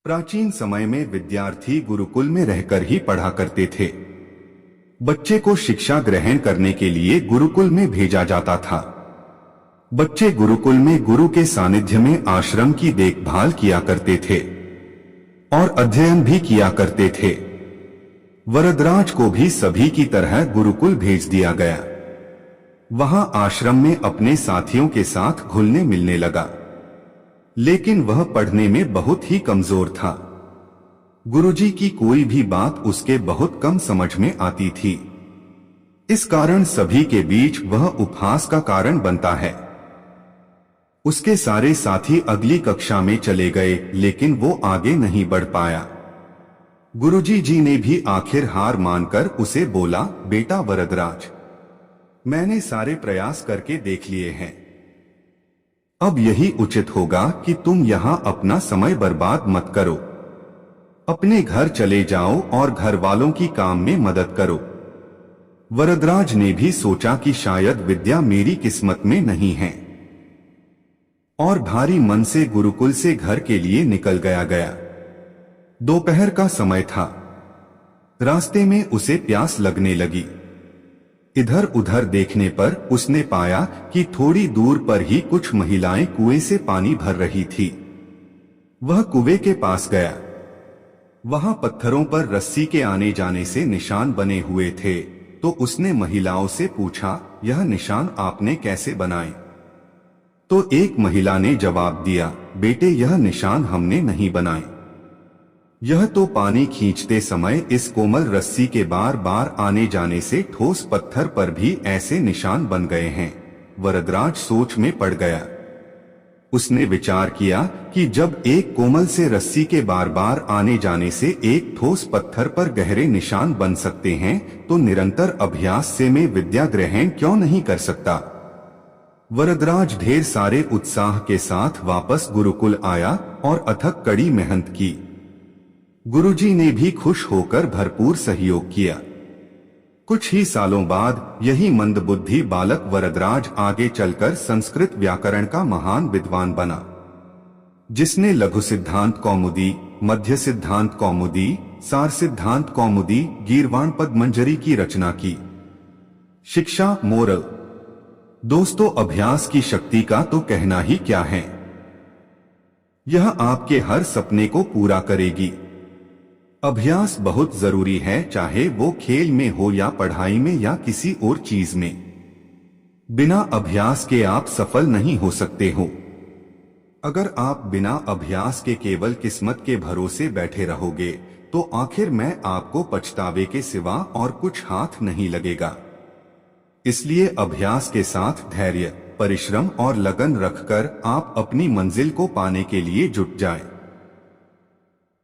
प्राचीन समय में विद्यार्थी गुरुकुल में रहकर ही पढ़ा करते थे। बच्चे को शिक्षा ग्रहण करने के लिए गुरुकुल में भेजा जाता था। बच्चे गुरुकुल में गुरु के सानिध्य में आश्रम की देखभाल किया करते थे और अध्ययन भी किया करते थे। वरदराज को भी सभी की तरह गुरुकुल भेज दिया गया। वहां आश्रम में अपने साथियों के साथ घुलने मिलने लगा, लेकिन वह पढ़ने में बहुत ही कमजोर था। गुरुजी की कोई भी बात उसके बहुत कम समझ में आती थी। इस कारण सभी के बीच वह उपहास का कारण बनता है। उसके सारे साथी अगली कक्षा में चले गए, लेकिन वो आगे नहीं बढ़ पाया। गुरुजी जी ने भी आखिर हार मानकर उसे बोला, बेटा वरदराज, मैंने सारे प्रयास करके देख लिए हैं। अब यही उचित होगा कि तुम यहाँ अपना समय बर्बाद मत करो। अपने घर चले जाओ और घर वालों की काम में मदद करो। वरदराज ने भी सोचा कि शायद विद्या मेरी किस्मत में नहीं है, और भारी मन से गुरुकुल से घर के लिए निकल गया। दोपहर का समय था। रास्ते में उसे प्यास लगने लगी। इधर उधर देखने पर उसने पाया कि थोड़ी दूर पर ही कुछ महिलाएं कुएं से पानी भर रही थी। वह कुएं के पास गया। वहां पत्थरों पर रस्सी के आने जाने से निशान बने हुए थे, तो उसने महिलाओं से पूछा, यह निशान आपने कैसे बनाए? तो एक महिला ने जवाब दिया, बेटे यह निशान हमने नहीं बनाए। यह तो पानी खींचते समय इस कोमल रस्सी के बार बार आने जाने से ठोस पत्थर पर भी ऐसे निशान बन गए हैं। वरदराज सोच में पड़ गया। उसने विचार किया कि जब एक कोमल से रस्सी के बार बार आने जाने से एक ठोस पत्थर पर गहरे निशान बन सकते हैं, तो निरंतर अभ्यास से मैं विद्या ग्रहण क्यों नहीं कर सकता। वरदराज ढेर सारे उत्साह के साथ वापस गुरुकुल आया और अथक कड़ी मेहनत की। गुरुजी ने भी खुश होकर भरपूर सहयोग किया। कुछ ही सालों बाद यही मंदबुद्धि बालक वरदराज आगे चलकर संस्कृत व्याकरण का महान विद्वान बना, जिसने लघु सिद्धांत कौमुदी, मध्य सिद्धांत कौमुदी, सार सिद्धांत कौमुदी, गीर्वाण पद्मंजरी की रचना की। शिक्षा मोरल। दोस्तों, अभ्यास की शक्ति का तो कहना ही क्या है। यह आपके हर सपने को पूरा करेगी। अभ्यास बहुत जरूरी है, चाहे वो खेल में हो या पढ़ाई में या किसी और चीज में। बिना अभ्यास के आप सफल नहीं हो सकते हो। अगर आप बिना अभ्यास के केवल किस्मत के भरोसे बैठे रहोगे, तो आखिर में आपको पछतावे के सिवा और कुछ हाथ नहीं लगेगा। इसलिए अभ्यास के साथ धैर्य, परिश्रम और लगन रखकर आप अपनी मंजिल को पाने के लिए जुट जाएं।